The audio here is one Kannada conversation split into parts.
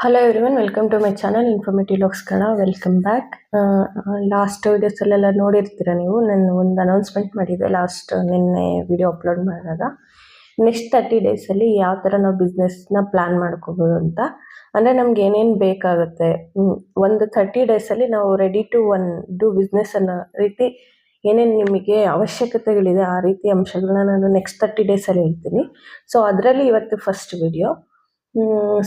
Hello everyone, welcome to my channel informative logs Kannada. Welcome back. Last ವಿಡಿಯೋಸಲ್ಲೆಲ್ಲ ನೋಡಿರ್ತೀರ ನೀವು. ನಾನು ಒಂದು ಅನೌನ್ಸ್ಮೆಂಟ್ ಮಾಡಿದ್ದೆ ನಿನ್ನೆ ವಿಡಿಯೋ ಅಪ್ಲೋಡ್ ಮಾಡಿದಾಗ. ನೆಕ್ಸ್ಟ್ 30 ಡೇಸಲ್ಲಿ ಯಾವ ಥರ ನಾವು ಬಿಸ್ನೆಸ್ನ ಪ್ಲ್ಯಾನ್ ಮಾಡ್ಕೋಬೋದು ಅಂತ. ಅಂದರೆ ನಮ್ಗೆ ಏನೇನು ಬೇಕಾಗುತ್ತೆ, ಒಂದು 30 ಡೇಸಲ್ಲಿ ನಾವು ರೆಡಿ ಟು ಡೂ ಬಿಸ್ನೆಸ್ ಅನ್ನೋ ರೀತಿ ಏನೇನು ನಿಮಗೆ ಅವಶ್ಯಕತೆಗಳಿದೆ ಆ ರೀತಿ ಅಂಶಗಳನ್ನ ನಾನು ನೆಕ್ಸ್ಟ್ 30 ಡೇಸಲ್ಲಿ ಹೇಳ್ತೀನಿ. ಸೊ ಅದರಲ್ಲಿ ಇವತ್ತು ಫಸ್ಟ್ ವಿಡಿಯೋ.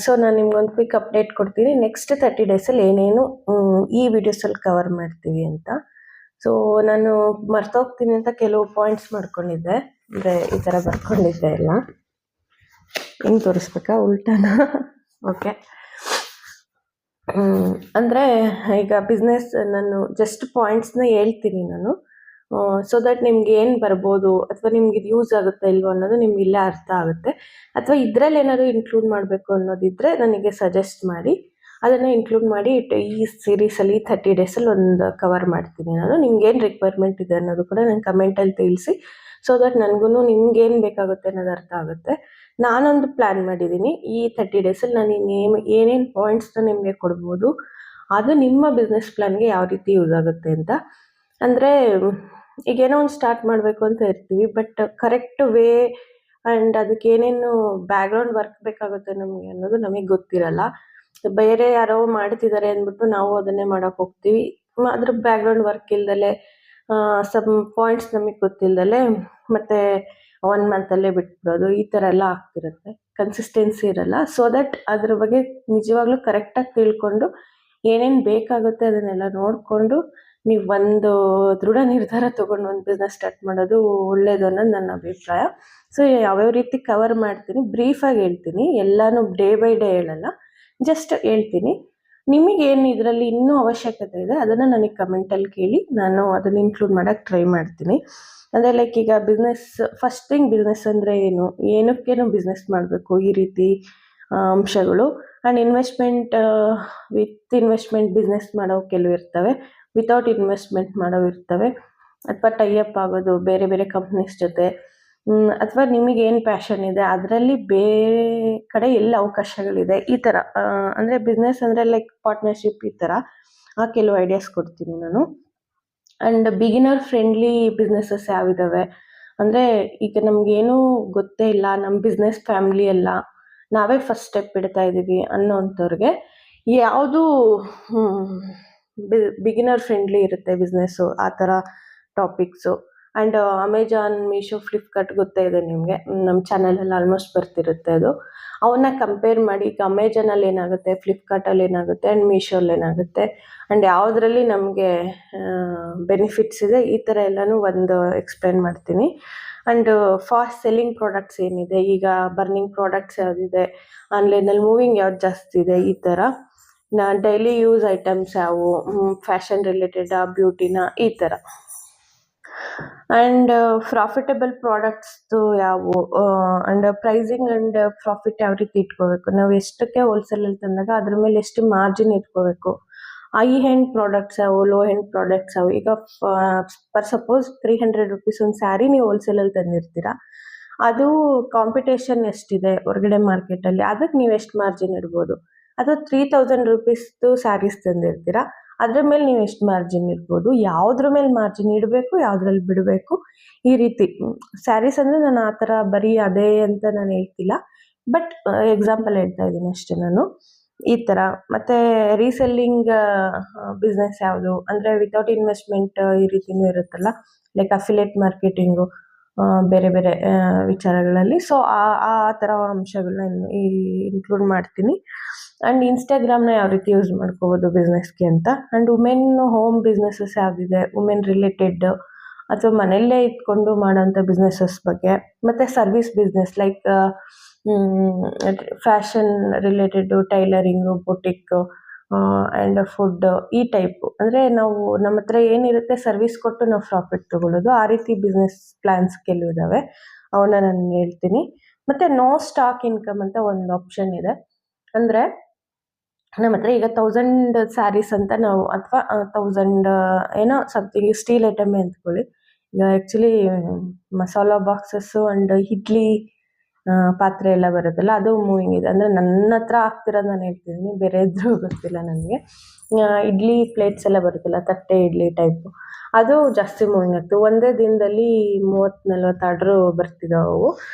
ಸೊ ನಾನು ನಿಮ್ಗೊಂದು ಕ್ವಿಕ್ ಅಪ್ಡೇಟ್ ಕೊಡ್ತೀನಿ ನೆಕ್ಸ್ಟ್ 30 ಡೇಸಲ್ಲಿ ಏನೇನು ಈ ವಿಡಿಯೋಸಲ್ಲಿ ಕವರ್ ಮಾಡ್ತೀವಿ ಅಂತ. ಸೊ ನಾನು ಮರ್ತೋಗ್ತೀನಿ ಅಂತ ಕೆಲವು ಪಾಯಿಂಟ್ಸ್ ಮಾಡ್ಕೊಂಡಿದ್ದೆ, ಅಂದರೆ ಈ ಥರ ಬರ್ಕೊಂಡಿದ್ದೆ ಎಲ್ಲ. ಹೆಂಗೆ ತೋರಿಸ್ಬೇಕಾ, ಉಲ್ಟಾನ? ಓಕೆ. ಅಂದರೆ ಈಗ ಬಿಸ್ನೆಸ್ ನಾನು ಜಸ್ಟ್ ಪಾಯಿಂಟ್ಸ್ನ ಹೇಳ್ತೀನಿ ನಾನು. ಸೊ ದಟ್ ನಿಮ್ಗೆ ಏನು ಬರ್ಬೋದು ಅಥವಾ ನಿಮ್ಗೆ ಇದು ಯೂಸ್ ಆಗುತ್ತೆ ಇಲ್ವೋ ಅನ್ನೋದು ನಿಮ್ಗೆ ಇಲ್ಲೇ ಅರ್ಥ ಆಗುತ್ತೆ. ಅಥವಾ ಇದರಲ್ಲಿ ಏನಾದರೂ ಇನ್ಕ್ಲೂಡ್ ಮಾಡಬೇಕು ಅನ್ನೋದಿದ್ದರೆ ನನಗೆ ಸಜೆಸ್ಟ್ ಮಾಡಿ, ಅದನ್ನು ಇನ್ಕ್ಲೂಡ್ ಮಾಡಿ ಈ ಸೀರೀಸಲ್ಲಿ 30 ಡೇಸಲ್ಲಿ ಒಂದು ಕವರ್ ಮಾಡ್ತೀನಿ ನಾನು. ನಿಮ್ಗೇನು ರಿಕ್ವೈರ್ಮೆಂಟ್ ಇದೆ ಅನ್ನೋದು ಕೂಡ ನಂಗೆ ಕಮೆಂಟಲ್ಲಿ ತಿಳಿಸಿ. ಸೊ ದಟ್ ನನಗೂ ನಿಮ್ಗೇನು ಬೇಕಾಗುತ್ತೆ ಅನ್ನೋದು ಅರ್ಥ ಆಗುತ್ತೆ. ನಾನೊಂದು ಪ್ಲ್ಯಾನ್ ಮಾಡಿದ್ದೀನಿ, ಈ 30 ಡೇಸಲ್ಲಿ ನಾನು ಏನೇನು ಪಾಯಿಂಟ್ಸ್ನ ನಿಮಗೆ ಕೊಡ್ಬೋದು, ಅದು ನಿಮ್ಮ ಬಿಸ್ನೆಸ್ ಪ್ಲ್ಯಾನ್ಗೆ ಯಾವ ರೀತಿ ಯೂಸ್ ಆಗುತ್ತೆ ಅಂತ. ಅಂದರೆ ಈಗೇನೋ ಒಂದು ಸ್ಟಾರ್ಟ್ ಮಾಡಬೇಕು ಅಂತ ಇರ್ತೀವಿ, ಬಟ್ ಕರೆಕ್ಟ್ ವೇ ಆ್ಯಂಡ್ ಅದಕ್ಕೆ ಏನೇನು ಬ್ಯಾಕ್ಗ್ರೌಂಡ್ ವರ್ಕ್ ಬೇಕಾಗುತ್ತೆ ನಮಗೆ ಅನ್ನೋದು ನಮಗೆ ಗೊತ್ತಿರಲ್ಲ. ಬೇರೆ ಯಾರೋ ಮಾಡ್ತಿದ್ದಾರೆ ಅಂದ್ಬಿಟ್ಟು ನಾವು ಅದನ್ನೇ ಮಾಡೋಕೆ ಹೋಗ್ತೀವಿ. ಅದ್ರ ಬ್ಯಾಕ್ಗ್ರೌಂಡ್ ವರ್ಕ್ ಇಲ್ದಲೆ ಸಮ್ ಪಾಯಿಂಟ್ಸ್ ನಮಗೆ ಗೊತ್ತಿಲ್ದಲೆ ಮತ್ತು 1 ಮಂತಲ್ಲೇ ಬಿಟ್ಬಿಡೋದು, ಈ ಥರ ಎಲ್ಲ ಆಗ್ತಿರುತ್ತೆ. ಕನ್ಸಿಸ್ಟೆನ್ಸಿ ಇರಲ್ಲ. ಸೊ ದಟ್ ಅದ್ರ ಬಗ್ಗೆ ನಿಜವಾಗ್ಲೂ ಕರೆಕ್ಟಾಗಿ ತಿಳ್ಕೊಂಡು ಏನೇನು ಬೇಕಾಗುತ್ತೆ ಅದನ್ನೆಲ್ಲ ನೋಡಿಕೊಂಡು ನೀವು ಒಂದು ದೃಢ ನಿರ್ಧಾರ ತೊಗೊಂಡು ಒಂದು ಬಿಸ್ನೆಸ್ ಸ್ಟಾರ್ಟ್ ಮಾಡೋದು ಒಳ್ಳೆಯದು ಅನ್ನೋದು ನನ್ನ ಅಭಿಪ್ರಾಯ. ಸೊ ಯಾವ್ಯಾವ ರೀತಿ ಕವರ್ ಮಾಡ್ತೀನಿ ಬ್ರೀಫಾಗಿ ಹೇಳ್ತೀನಿ, ಎಲ್ಲನೂ ಡೇ ಬೈ ಡೇ ಹೇಳಲ್ಲ, ಜಸ್ಟ್ ಹೇಳ್ತೀನಿ. ನಿಮಗೇನು ಇದರಲ್ಲಿ ಇನ್ನೂ ಅವಶ್ಯಕತೆ ಇದೆ ಅದನ್ನು ನನಗೆ ಕಮೆಂಟಲ್ಲಿ ಕೇಳಿ, ನಾನು ಅದನ್ನು ಇನ್ಕ್ಲೂಡ್ ಮಾಡೋಕ್ಕೆ ಟ್ರೈ ಮಾಡ್ತೀನಿ. ಅಂದರೆ ಲೈಕ್ ಈಗ ಫಸ್ಟ್ ಥಿಂಗ್ ಬಿಸ್ನೆಸ್ ಅಂದರೆ ಏನಕ್ಕೇನು ಬಿಸ್ನೆಸ್ ಮಾಡಬೇಕು, ಈ ರೀತಿ ಅಂಶಗಳು. ಆ್ಯಂಡ್ ಇನ್ವೆಸ್ಟ್ಮೆಂಟ್ ಬಿಸ್ನೆಸ್ ಮಾಡೋ ಕೆಲವು ಇರ್ತವೆ, ವಿತೌಟ್ ಇನ್ವೆಸ್ಟ್ಮೆಂಟ್ ಮಾಡೋವು ಇರ್ತವೆ, ಅಥವಾ ಟೈಅಪ್ ಆಗೋದು ಬೇರೆ ಬೇರೆ ಕಂಪ್ನೀಸ್ ಜೊತೆ, ಅಥವಾ ನಿಮಗೇನು ಪ್ಯಾಷನ್ ಇದೆ ಅದರಲ್ಲಿ ಬೇರೆ ಕಡೆ ಎಲ್ಲಿ ಅವಕಾಶಗಳಿದೆ, ಈ ಥರ. ಅಂದರೆ ಬಿಸ್ನೆಸ್ ಅಂದರೆ ಲೈಕ್ ಪಾರ್ಟ್ನರ್ಶಿಪ್, ಈ ಥರ ಕೆಲವು ಐಡಿಯಾಸ್ ಕೊಡ್ತೀನಿ ನಾನು. ಆ್ಯಂಡ್ ಬಿಗಿನರ್ ಫ್ರೆಂಡ್ಲಿ ಬಿಸ್ನೆಸ್ಸಸ್ ಯಾವಿದ್ದಾವೆ ಅಂದರೆ, ಈಗ ನಮಗೇನೂ ಗೊತ್ತೇ ಇಲ್ಲ, ನಮ್ಮ ಬಿಸ್ನೆಸ್ ಫ್ಯಾಮ್ಲಿ ಎಲ್ಲ ನಾವೇ ಫಸ್ಟ್ ಸ್ಟೆಪ್ ಇಡ್ತಾ ಇದ್ದೀವಿ ಅನ್ನೋವಂಥವ್ರಿಗೆ ಯಾವುದು ಬಿಗಿನರ್ ಫ್ರೆಂಡ್ಲಿ ಇರುತ್ತೆ ಬಿಸ್ನೆಸ್ಸು, ಆ ಥರ topics. And Amazon, Meesho, Flipkart ಗೊತ್ತೇ ಇದೆ ನಿಮಗೆ, ನಮ್ಮ ಚಾನಲಲ್ಲಿ ಆಲ್ಮೋಸ್ಟ್ ಬರ್ತಿರುತ್ತೆ ಅದು. ಅವನ್ನ ಕಂಪೇರ್ ಮಾಡಿ, ಈಗ ಅಮೆಜಾನಲ್ಲಿ ಏನಾಗುತ್ತೆ, ಫ್ಲಿಪ್ಕಾರ್ಟಲ್ಲಿ ಏನಾಗುತ್ತೆ, ಆ್ಯಂಡ್ ಮೀಶೋಲ್ಲಿ ಏನಾಗುತ್ತೆ, ಆ್ಯಂಡ್ ಯಾವುದರಲ್ಲಿ ನಮಗೆ ಬೆನಿಫಿಟ್ಸ್ ಇದೆ, ಈ ಥರ ಎಲ್ಲನೂ ಒಂದು ಎಕ್ಸ್ಪ್ಲೇನ್ ಮಾಡ್ತೀನಿ. ಆ್ಯಂಡ್ ಫಾಸ್ಟ್ ಸೆಲ್ಲಿಂಗ್ ಪ್ರಾಡಕ್ಟ್ಸ್ ಏನಿದೆ, ಈಗ ಬರ್ನಿಂಗ್ ಪ್ರಾಡಕ್ಟ್ಸ್ ಯಾವುದಿದೆ, ಆನ್ಲೈನಲ್ಲಿ ಮೂವಿಂಗ್ ಯಾವ್ದು ಜಾಸ್ತಿ ಇದೆ, ಈ ಥರ. ಡೈಲಿ ಯೂಸ್ ಐಟಮ್ಸ್ ಯಾವುವು, ಫ್ಯಾಷನ್ ರಿಲೇಟೆಡ್, ಬ್ಯೂಟಿನ, ಈ ಥರ. ಆ್ಯಂಡ್ ಪ್ರಾಫಿಟಬಲ್ ಪ್ರಾಡಕ್ಟ್ಸ್ದು ಯಾವುವು, ಆ್ಯಂಡ್ ಪ್ರೈಸಿಂಗ್ ಆ್ಯಂಡ್ ಪ್ರಾಫಿಟ್ ಯಾವ ರೀತಿ ಇಟ್ಕೋಬೇಕು, ನಾವು ಎಷ್ಟಕ್ಕೆ ಹೋಲ್ಸೇಲಲ್ಲಿ ತಂದಾಗ ಅದ್ರ ಮೇಲೆ ಎಷ್ಟು ಮಾರ್ಜಿನ್ ಇಟ್ಕೋಬೇಕು, ಹೈ ಹ್ಯಾಂಡ್ ಪ್ರಾಡಕ್ಟ್ಸ್ ಯಾವುವು, ಲೋ ಹ್ಯಾಂಡ್ ಪ್ರಾಡಕ್ಟ್ಸ್ ಯಾವುವು. ಈಗ ಪರ್ ಸಪೋಸ್ 300 ರುಪೀಸ್ ಒಂದು ಸ್ಯಾರಿ ನೀವು ಹೋಲ್ಸೇಲಲ್ಲಿ ತಂದಿರ್ತೀರ, ಅದು ಕಾಂಪಿಟೇಷನ್ ಎಷ್ಟಿದೆ ಹೊರಗಡೆ ಮಾರ್ಕೆಟಲ್ಲಿ, ಅದಕ್ಕೆ ನೀವು ಎಷ್ಟು ಮಾರ್ಜಿನ್ ಇಡ್ಬೋದು. ಅಥವಾ 3000 ರುಪೀಸ್ದು ಸ್ಯಾರೀಸ್ ತಂದಿರ್ತೀರ, ಅದ್ರ ಮೇಲೆ ನೀವು ಎಷ್ಟು ಮಾರ್ಜಿನ್ ಇಡ್ಬೋದು, ಯಾವುದ್ರ ಮೇಲೆ ಮಾರ್ಜಿನ್ ಇಡಬೇಕು, ಯಾವುದ್ರಲ್ಲಿ ಬಿಡಬೇಕು, ಈ ರೀತಿ. ಸ್ಯಾರೀಸ್ ಅಂದರೆ ನಾನು ಆ ಥರ ಬರೀ ಅದೇ ಅಂತ ನಾನು ಹೇಳ್ತಿಲ್ಲ, ಬಟ್ ಎಕ್ಸಾಂಪಲ್ ಹೇಳ್ತಾ ಇದ್ದೀನಿ ಅಷ್ಟೇ ನಾನು, ಈ ಥರ. ಮತ್ತು ರೀಸೆಲ್ಲಿಂಗ್ ಬಿಸ್ನೆಸ್ ಯಾವುದು ಅಂದರೆ ವಿತೌಟ್ ಇನ್ವೆಸ್ಟ್ಮೆಂಟ್, ಈ ರೀತಿಯೂ ಇರುತ್ತಲ್ಲ, ಲೈಕ್ ಅಫಿಲಿಯೇಟ್ ಮಾರ್ಕೆಟಿಂಗು, ಬೇರೆ ಬೇರೆ ವಿಚಾರಗಳಲ್ಲಿ. ಸೊ ಆ ಥರ ಅಂಶಗಳನ್ನ ಇನ್ಕ್ಲೂಡ್ ಮಾಡ್ತೀನಿ. ಆ್ಯಂಡ್ ಇನ್ಸ್ಟಾಗ್ರಾಮ್ನ ಯಾವ ರೀತಿ ಯೂಸ್ ಮಾಡ್ಕೋಬೋದು ಬಿಸ್ನೆಸ್ಗೆ ಅಂತ. ಆ್ಯಂಡ್ ವುಮೆನ್ ಹೋಮ್ ಬಿಸ್ನೆಸ್ಸಸ್ ಯಾವುದಿದೆ, ವುಮೆನ್ ರಿಲೇಟೆಡ್ ಅಥವಾ ಮನೆಯಲ್ಲೇ ಇಟ್ಕೊಂಡು ಮಾಡೋಂಥ ಬಿಸ್ನೆಸ್ಸಸ್ ಬಗ್ಗೆ. ಮತ್ತು service business like fashion related, tailoring, boutique, and food, ಈ ಟೈಪು. ಅಂದರೆ ನಾವು ನಮ್ಮ ಹತ್ರ ಏನಿರುತ್ತೆ ಸರ್ವಿಸ್ ಕೊಟ್ಟು ನಾವು ಪ್ರಾಫಿಟ್ ತೊಗೊಳ್ಳೋದು, ಆ ರೀತಿ ಬಿಸ್ನೆಸ್ ಪ್ಲ್ಯಾನ್ಸ್ ಕೆಲವು ಇದ್ದಾವೆ, ಅವನ್ನ ನಾನು ಹೇಳ್ತೀನಿ. ಮತ್ತು ನೋ ಸ್ಟಾಕ್ ಇನ್ಕಮ್ ಅಂತ ಒಂದು ಆಪ್ಷನ್ ಇದೆ. ಅಂದರೆ ನಮ್ಮ ಹತ್ರ ಈಗ 1000 ಸ್ಯಾರೀಸ್ ಅಂತ ನಾವು, ಅಥವಾ 1000 ಏನೋ ಸಮಥಿಂಗ್ ಸ್ಟೀಲ್ ಐಟಮೇ ಅಂದ್ಕೊಳ್ಳಿ. ಈಗ actually masala boxes and idli ಪಾತ್ರೆ ಎಲ್ಲ ಬರುತ್ತಲ್ಲ ಅದು ಮೂವಿಂಗ್ ಇದೆ. ಅಂದರೆ ನನ್ನ ಹತ್ರ ಆಗ್ತಿರೋದು ನಾನು ಹೇಳ್ತಿದ್ದೀನಿ, ಬೇರೆ ಇದ್ರೂ ಗೊತ್ತಿಲ್ಲ ನನಗೆ. ಇಡ್ಲಿ ಪ್ಲೇಟ್ಸ್ ಎಲ್ಲ ಬರುತ್ತಲ್ಲ, ತಟ್ಟೆ ಇಡ್ಲಿ ಟೈಪು, ಅದು ಜಾಸ್ತಿ ಮೂವಿಂಗ್ ಆಗ್ತವೆ. ಒಂದೇ ದಿನದಲ್ಲಿ 30-40 ಆರ್ಡ್ರು ಬರ್ತಿದ್ದಾವೆ ಅವು.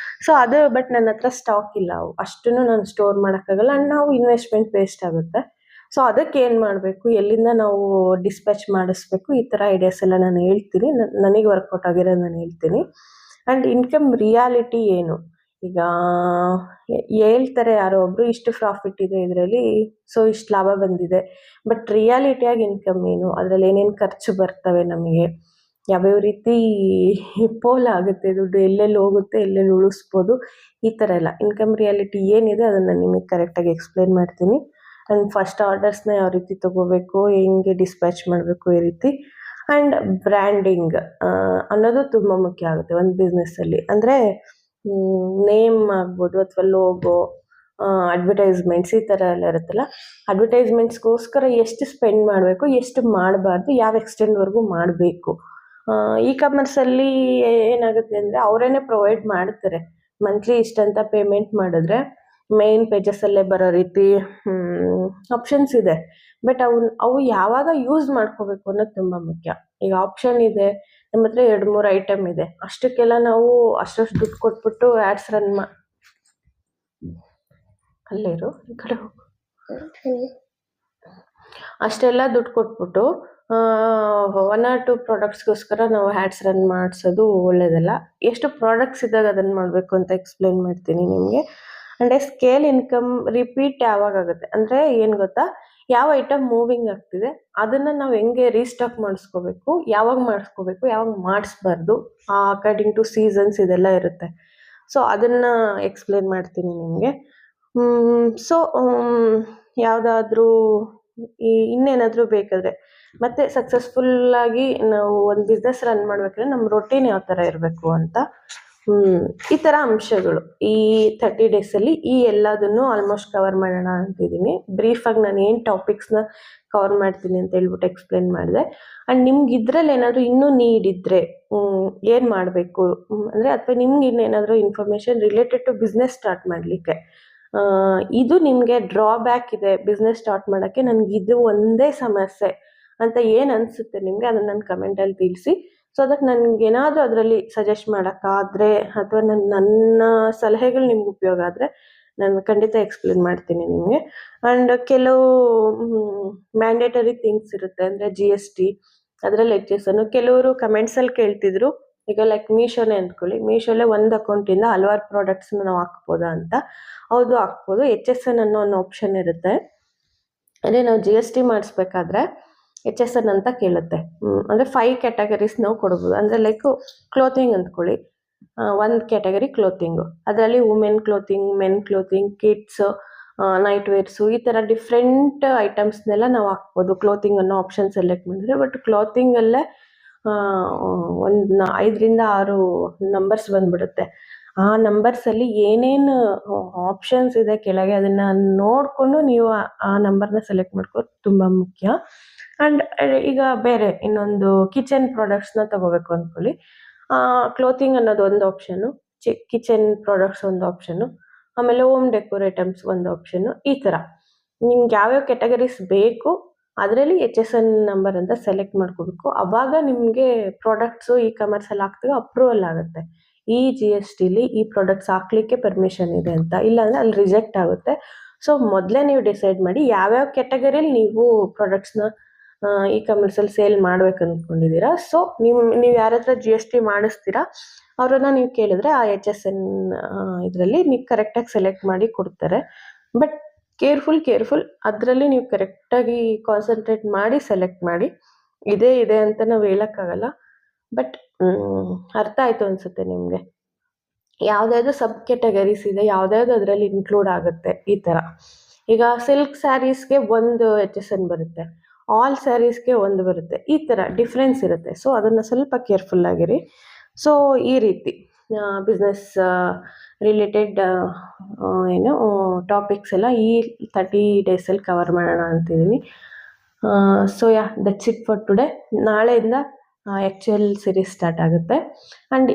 ಸೊ ಅದು ಬಟ್ ನನ್ನ ಹತ್ರ ಸ್ಟಾಕ್ ಇಲ್ಲ ಅವು, ಅಷ್ಟನ್ನು ನಾನು ಸ್ಟೋರ್ ಮಾಡೋಕ್ಕಾಗಲ್ಲ. ಆ್ಯಂಡ್ ನಾವು ಇನ್ವೆಸ್ಟ್ಮೆಂಟ್ ವೇಸ್ಟ್ ಆಗುತ್ತೆ. ಸೊ ಅದಕ್ಕೆ ಏನು ಮಾಡಬೇಕು, ಎಲ್ಲಿಂದ ನಾವು ಡಿಸ್ಪ್ಯಾಚ್ ಮಾಡಿಸ್ಬೇಕು, ಈ ಥರ ಐಡಿಯಾಸ್ ಎಲ್ಲ ನಾನು ಹೇಳ್ತೀನಿ. ನನಗೆ ವರ್ಕೌಟ್ ಆಗಿರೋದು ನಾನು ಹೇಳ್ತೀನಿ. ಆ್ಯಂಡ್ ಇನ್ಕಮ್ ರಿಯಾಲಿಟಿ ಏನು, ಈಗ ಹೇಳ್ತಾರೆ ಯಾರೋ ಒಬ್ಬರು ಇಷ್ಟು ಪ್ರಾಫಿಟ್ ಇದೆ ಇದರಲ್ಲಿ, ಸೊ ಇಷ್ಟು ಲಾಭ ಬಂದಿದೆ. ಬಟ್ ರಿಯಾಲಿಟಿಯಾಗಿ ಇನ್ಕಮ್ ಏನು, ಅದರಲ್ಲಿ ಏನೇನು ಖರ್ಚು ಬರ್ತವೆ ನಮಗೆ, ಯಾವ್ಯಾವ ರೀತಿ ಪೋಲ್ ಆಗುತ್ತೆ ದುಡ್ಡು, ಎಲ್ಲೆಲ್ಲಿ ಹೋಗುತ್ತೆ, ಎಲ್ಲೆಲ್ಲಿ ಉಳಿಸ್ಬೋದು, ಈ ಥರ ಎಲ್ಲ ಇನ್ಕಮ್ ರಿಯಾಲಿಟಿ ಏನಿದೆ ಅದನ್ನು ನಿಮಗೆ ಕರೆಕ್ಟಾಗಿ ಎಕ್ಸ್ಪ್ಲೇನ್ ಮಾಡ್ತೀನಿ. ಆ್ಯಂಡ್ ಫಸ್ಟ್ ಆರ್ಡರ್ಸ್ನ ಯಾವ ರೀತಿ ತೊಗೋಬೇಕು, ಹೆಂಗೆ ಡಿಸ್ಪ್ಯಾಚ್ ಮಾಡಬೇಕು ಈ ರೀತಿ. ಆ್ಯಂಡ್ ಬ್ರ್ಯಾಂಡಿಂಗ್ ಅನ್ನೋದು ತುಂಬ ಮುಖ್ಯ ಆಗುತ್ತೆ ಒಂದು ಬಿಸ್ನೆಸ್ಸಲ್ಲಿ. ಅಂದರೆ ನೇಮ್ ಆಗ್ಬೋದು ಅಥವಾ ಲೋಗೋ, ಅಡ್ವರ್ಟೈಸ್ಮೆಂಟ್ಸ್ ಈ ಥರ ಎಲ್ಲ ಇರುತ್ತಲ್ಲ, ಅಡ್ವರ್ಟೈಸ್ಮೆಂಟ್ಸ್ಗೋಸ್ಕರ ಎಷ್ಟು ಸ್ಪೆಂಡ್ ಮಾಡಬೇಕು, ಎಷ್ಟು ಮಾಡಬಾರ್ದು, ಯಾವ ಎಕ್ಸ್ಟೆಂಡ್ವರೆಗೂ ಮಾಡಬೇಕು. ಇ ಕಾಮರ್ಸಲ್ಲಿ ಏನಾಗುತ್ತೆ ಅಂದರೆ ಅವರೇನೆ ಪ್ರೊವೈಡ್ ಮಾಡ್ತಾರೆ, ಮಂತ್ಲಿ ಇಷ್ಟಂತ ಪೇಮೆಂಟ್ ಮಾಡಿದ್ರೆ ಮೇನ್ ಪೇಜಸ್ಸಲ್ಲೇ ಬರೋ ರೀತಿ ಆಪ್ಷನ್ಸ್ ಇದೆ. ಬಟ್ ಅವು ಯಾವಾಗ ಯೂಸ್ ಮಾಡ್ಕೋಬೇಕು ಅನ್ನೋದು ತುಂಬ ಮುಖ್ಯ. ಈಗ ಆಪ್ಷನ್ ಇದೆ, ನಮ್ಮ ಹತ್ರ 2-3 ಐಟಮ್ ಇದೆ, ಅಷ್ಟಕ್ಕೆಲ್ಲ ನಾವು ಅಷ್ಟಷ್ಟು ದುಡ್ಡು ಕೊಟ್ಬಿಟ್ಟು ಆ್ಯಡ್ಸ್ ರನ್ ಅಲ್ಲೇರು ಈ ಕಡೆ ಹೋಗು, ಅಷ್ಟೆಲ್ಲ ದುಡ್ಡು ಕೊಟ್ಬಿಟ್ಟು 1 or 2 ಪ್ರಾಡಕ್ಟ್ಸ್ಗೋಸ್ಕರ ನಾವು ಆ್ಯಡ್ಸ್ ರನ್ ಮಾಡಿಸೋದು ಒಳ್ಳೆಯದಲ್ಲ. ಎಷ್ಟು ಪ್ರಾಡಕ್ಟ್ಸ್ ಇದ್ದಾಗ ಅದನ್ನು ಮಾಡಬೇಕು ಅಂತ ಎಕ್ಸ್ಪ್ಲೇನ್ ಮಾಡ್ತೀನಿ ನಿಮಗೆ. ಆ್ಯಂಡ್ ಸ್ಕೇಲ್ ಇನ್ಕಮ್ ರಿಪೀಟ್ ಯಾವಾಗ ಆಗುತ್ತೆ ಅಂದರೆ ಏನು ಗೊತ್ತಾ, ಯಾವ ಐಟಮ್ ಮೂವಿಂಗ್ ಆಗ್ತಿದೆ ಅದನ್ನು ನಾವು ಹೆಂಗೆ ರೀಸ್ಟಾಕ್ ಮಾಡಿಸ್ಕೋಬೇಕು, ಯಾವಾಗ ಮಾಡಿಸ್ಬಾರ್ದು, ಅಕಾರ್ಡಿಂಗ್ ಟು ಸೀಸನ್ಸ್ ಇದೆಲ್ಲ ಇರುತ್ತೆ. ಸೊ ಅದನ್ನು ಎಕ್ಸ್ಪ್ಲೇನ್ ಮಾಡ್ತೀನಿ ನಿಮಗೆ. ಸೊ ಯಾವುದಾದ್ರೂ ಇನ್ನೇನಾದರೂ ಬೇಕಾದರೆ, ಮತ್ತು ಸಕ್ಸಸ್ಫುಲ್ಲಾಗಿ ನಾವು ಒಂದು ಬಿಸ್ನೆಸ್ ರನ್ ಮಾಡಬೇಕಾದ್ರೆ ನಮ್ಮ ರೊಟೀನ್ ಯಾವ ಥರ ಇರಬೇಕು ಅಂತ, ಈ ಥರ ಅಂಶಗಳು ಈ 30 ಡೇಸಲ್ಲಿ ಈ ಎಲ್ಲದನ್ನು ಆಲ್ಮೋಸ್ಟ್ ಕವರ್ ಮಾಡೋಣ ಅಂತಿದ್ದೀನಿ. ಬ್ರೀಫಾಗಿ ನಾನು ಏನು ಟಾಪಿಕ್ಸ್ನ ಕವರ್ ಮಾಡ್ತೀನಿ ಅಂತ ಹೇಳ್ಬಿಟ್ಟು ಎಕ್ಸ್ಪ್ಲೇನ್ ಮಾಡಿದೆ. ಆ್ಯಂಡ್ ನಿಮ್ಗೆ ಇದ್ರಲ್ಲಿ ಏನಾದರೂ ಇನ್ನೂ ನೀಡ್ ಇದ್ದರೆ ಏನು ಮಾಡಬೇಕು ಅಂದರೆ, ಅಥವಾ ನಿಮ್ಗೆ ಇನ್ನೇನಾದರೂ information related to business start ಮಾಡಲಿಕ್ಕೆ, ಇದು ನಿಮಗೆ ಡ್ರಾಬ್ಯಾಕ್ ಇದೆ ಬಿಸ್ನೆಸ್ ಸ್ಟಾರ್ಟ್ ಮಾಡೋಕ್ಕೆ, ನನಗಿದು ಒಂದೇ ಸಮಸ್ಯೆ ಅಂತ ಏನು ಅನಿಸುತ್ತೆ ನಿಮಗೆ, ಅದನ್ನು ನನ್ನ ಕಮೆಂಟಲ್ಲಿ ತಿಳಿಸಿ. ಸೊ ದಟ್ ನನಗೇನಾದರೂ ಅದರಲ್ಲಿ ಸಜೆಸ್ಟ್ ಮಾಡೋಕ್ಕಾದರೆ ಅಥವಾ ನನ್ನ ಸಲಹೆಗಳು ನಿಮ್ಗೆ ಉಪಯೋಗ ಆದರೆ ನಾನು ಖಂಡಿತ ಎಕ್ಸ್ಪ್ಲೇನ್ ಮಾಡ್ತೀನಿ ನಿಮಗೆ. ಆ್ಯಂಡ್ ಕೆಲವು ಮ್ಯಾಂಡೇಟರಿ ಥಿಂಗ್ಸ್ ಇರುತ್ತೆ, ಅಂದರೆ GST, ಅದರಲ್ಲಿ HSN. ಕೆಲವರು ಕಮೆಂಟ್ಸಲ್ಲಿ ಕೇಳ್ತಿದ್ರು, ಈಗ ಲೈಕ್ ಮೀಶೋನೇ ಅಂದ್ಕೊಳ್ಳಿ, ಮೀಶೋಲ್ಲೇ ಒಂದು ಅಕೌಂಟಿಂದ ಹಲವಾರು ಪ್ರಾಡಕ್ಟ್ಸ್ನ ನಾವು ಹಾಕ್ಬೋದಾ ಅಂತ. ಹೌದು, ಹಾಕ್ಬೋದು. HSN ಅನ್ನೋ ಒಂದು ಆಪ್ಷನ್ ಇರುತ್ತೆ. ಅಂದರೆ ನಾವು GST ಮಾಡಿಸ್ಬೇಕಾದ್ರೆ HSN ಅಂತ ಕೇಳುತ್ತೆ. ಅಂದರೆ 5 ಕ್ಯಾಟಗರೀಸ್ ನಾವು ಕೊಡ್ಬೋದು. ಅಂದರೆ ಲೈಕ್ ಕ್ಲೋತಿಂಗ್ ಅಂದ್ಕೊಳ್ಳಿ, ಒಂದು ಕ್ಯಾಟಗರಿ ಕ್ಲೋತಿಂಗು, ಅದರಲ್ಲಿ women clothing, men clothing, kids, night wears, ಈ ಥರ ಡಿಫ್ರೆಂಟ್ ಐಟಮ್ಸ್ನೆಲ್ಲ ನಾವು ಹಾಕ್ಬೋದು ಕ್ಲೋತಿಂಗ್ ಅನ್ನೋ ಆಪ್ಷನ್ ಸೆಲೆಕ್ಟ್ ಮಾಡಿದ್ರೆ. ಬಟ್ ಕ್ಲೋತಿಂಗಲ್ಲೇ ಒಂದು 5-6 ನಂಬರ್ಸ್ ಬಂದ್ಬಿಡುತ್ತೆ. ಆ ನಂಬರ್ಸಲ್ಲಿ ಏನೇನು ಆಪ್ಷನ್ಸ್ ಇದೆ ಕೆಳಗೆ, ಅದನ್ನು ನೋಡಿಕೊಂಡು ನೀವು ಆ ನಂಬರ್ನ ಸೆಲೆಕ್ಟ್ ಮಾಡ್ಕೋದು ತುಂಬ ಮುಖ್ಯ. ಆ್ಯಂಡ್ ಈಗ ಬೇರೆ ಇನ್ನೊಂದು ಕಿಚನ್ ಪ್ರಾಡಕ್ಟ್ಸ್ನ ತೊಗೋಬೇಕು ಅಂದ್ಕೊಳ್ಳಿ, ಕ್ಲೋತಿಂಗ್ ಅನ್ನೋದು ಒಂದು ಆಪ್ಷನ್ನು, ಕಿಚನ್ ಪ್ರಾಡಕ್ಟ್ಸ್ ಒಂದು ಆಪ್ಷನ್ನು, ಆಮೇಲೆ ಹೋಮ್ ಡೆಕೋರ್ ಐಟಮ್ಸ್ ಒಂದು ಆಪ್ಷನ್ನು. ಈ ಥರ ನಿಮ್ಗೆ ಯಾವ್ಯಾವ ಕ್ಯಾಟಗರೀಸ್ ಬೇಕು ಅದರಲ್ಲಿ HSN ನಂಬರ್ ಅಂತ ಸೆಲೆಕ್ಟ್ ಮಾಡ್ಕೋಬೇಕು. ಆವಾಗ ನಿಮಗೆ ಪ್ರಾಡಕ್ಟ್ಸು ಇ ಕಾಮರ್ಸಲ್ಲಿ ಹಾಕ್ದಾಗ ಅಪ್ರೂವಲ್ ಆಗುತ್ತೆ, ಈ GSTಲಿ ಈ ಪ್ರಾಡಕ್ಟ್ಸ್ ಹಾಕ್ಲಿಕ್ಕೆ ಪರ್ಮಿಷನ್ ಇದೆ ಅಂತ. ಇಲ್ಲಾಂದರೆ ಅಲ್ಲಿ ರಿಜೆಕ್ಟ್ ಆಗುತ್ತೆ. ಸೊ ಮೊದಲೇ ನೀವು ಡಿಸೈಡ್ ಮಾಡಿ ಯಾವ್ಯಾವ ಕ್ಯಾಟಗರಿಲಿ ನೀವು ಪ್ರಾಡಕ್ಟ್ಸ್ನ ಇ ಕಾಮರ್ಸಲ್ಲಿ ಸೇಲ್ ಮಾಡ್ಬೇಕು ಅಂದ್ಕೊಂಡಿದ್ದೀರಾ. ಸೊ ನೀವು ಯಾರ ಹತ್ರ GST ಮಾಡಿಸ್ತೀರಾ ಅವರನ್ನು ನೀವು ಕೇಳಿದ್ರೆ ಆ HSN ಇದರಲ್ಲಿ ನೀವು ಕರೆಕ್ಟಾಗಿ ಸೆಲೆಕ್ಟ್ ಮಾಡಿ ಕೊಡ್ತಾರೆ. ಬಟ್ ಕೇರ್ಫುಲ್, ಅದರಲ್ಲಿ ನೀವು ಕರೆಕ್ಟಾಗಿ ಕಾನ್ಸಂಟ್ರೇಟ್ ಮಾಡಿ ಸೆಲೆಕ್ಟ್ ಮಾಡಿ. ಇದೇ ಇದೆ ಅಂತ ನಾವು ಹೇಳೋಕ್ಕಾಗಲ್ಲ. ಬಟ್ ಅರ್ಥ ಆಯಿತು ಅನಿಸುತ್ತೆ ನಿಮಗೆ, ಯಾವುದ್ಯಾವುದು ಸಬ್ ಕ್ಯಾಟಗರೀಸ್ ಇದೆ, ಯಾವುದ್ಯಾವುದು ಅದರಲ್ಲಿ ಇನ್ಕ್ಲೂಡ್ ಆಗುತ್ತೆ. ಈ ಥರ ಈಗ ಸಿಲ್ಕ್ ಸ್ಯಾರೀಸ್ಗೆ ಒಂದು HSN ಬರುತ್ತೆ, ಆಲ್ ಸ್ಯಾರೀಸ್ಗೆ ಒಂದು ಬರುತ್ತೆ, ಈ ಥರ ಡಿಫ್ರೆನ್ಸ್ ಇರುತ್ತೆ. ಸೊ ಅದನ್ನು ಸ್ವಲ್ಪ ಕೇರ್ಫುಲ್ಲಾಗಿರಿ. ಸೊ ಈ ರೀತಿ ಬಿಸ್ನೆಸ್ ರಿಲೇಟೆಡ್ ಏನು ಟಾಪಿಕ್ಸ್ ಎಲ್ಲ ಈ 30 ಡೇಸಲ್ಲಿ ಕವರ್ ಮಾಡೋಣ ಅಂತಿದ್ದೀನಿ. So that's it for today. ನಾಳೆಯಿಂದ ಆ್ಯಕ್ಚುಯಲ್ ಸೀರೀಸ್ ಸ್ಟಾರ್ಟ್ ಆಗುತ್ತೆ. ಆ್ಯಂಡ್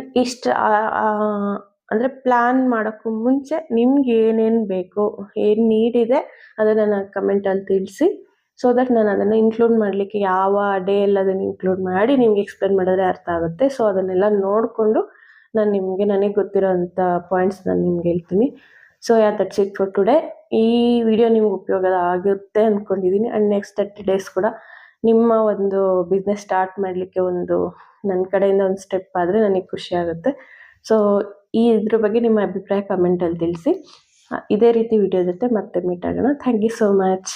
ಅಂದರೆ ಪ್ಲ್ಯಾನ್ ಮಾಡೋಕ್ಕೂ ಮುಂಚೆ ನಿಮ್ಗೆ ಏನೇನು ಬೇಕು, ಏನು ನೀಡಿದೆ ಅದನ್ನು ನಾನು ಕಮೆಂಟಲ್ಲಿ ತಿಳಿಸಿ. ಸೊ ದಟ್ ನಾನು ಅದನ್ನು ಇನ್ಕ್ಲೂಡ್ ಮಾಡಲಿಕ್ಕೆ ಯಾವ ಡೇಯಲ್ಲಿ ಅದನ್ನು ಇನ್ಕ್ಲೂಡ್ ಮಾಡಿ ನಿಮ್ಗೆ ಎಕ್ಸ್ಪ್ಲೇನ್ ಮಾಡಿದ್ರೆ ಅರ್ಥ ಆಗುತ್ತೆ. ಸೊ ಅದನ್ನೆಲ್ಲ ನೋಡಿಕೊಂಡು ನಾನು ನನಗೆ ಗೊತ್ತಿರೋಂಥ ಪಾಯಿಂಟ್ಸ್ ನಾನು ನಿಮ್ಗೆ ಹೇಳ್ತೀನಿ. So that's it for today. ಈ ವಿಡಿಯೋ ನಿಮ್ಗೆ ಉಪಯೋಗ ಆಗುತ್ತೆ ಅಂದ್ಕೊಂಡಿದ್ದೀನಿ. ಆ್ಯಂಡ್ ನೆಕ್ಸ್ಟ್ 30 ಡೇಸ್ ಕೂಡ ನಿಮ್ಮ ಒಂದು ಬಿಸ್ನೆಸ್ ಸ್ಟಾರ್ಟ್ ಮಾಡಲಿಕ್ಕೆ ನನ್ನ ಕಡೆಯಿಂದ ಒಂದು ಸ್ಟೆಪ್ ಆದರೆ ನನಗೆ ಖುಷಿ ಆಗುತ್ತೆ. ಸೊ ಇದ್ರ ಬಗ್ಗೆ ನಿಮ್ಮ ಅಭಿಪ್ರಾಯ ಕಮೆಂಟಲ್ಲಿ ತಿಳಿಸಿ. ಇದೇ ರೀತಿ ವಿಡಿಯೋ ಜೊತೆ ಮತ್ತೆ ಮೀಟ್ ಆಗೋಣ. Thank you so much.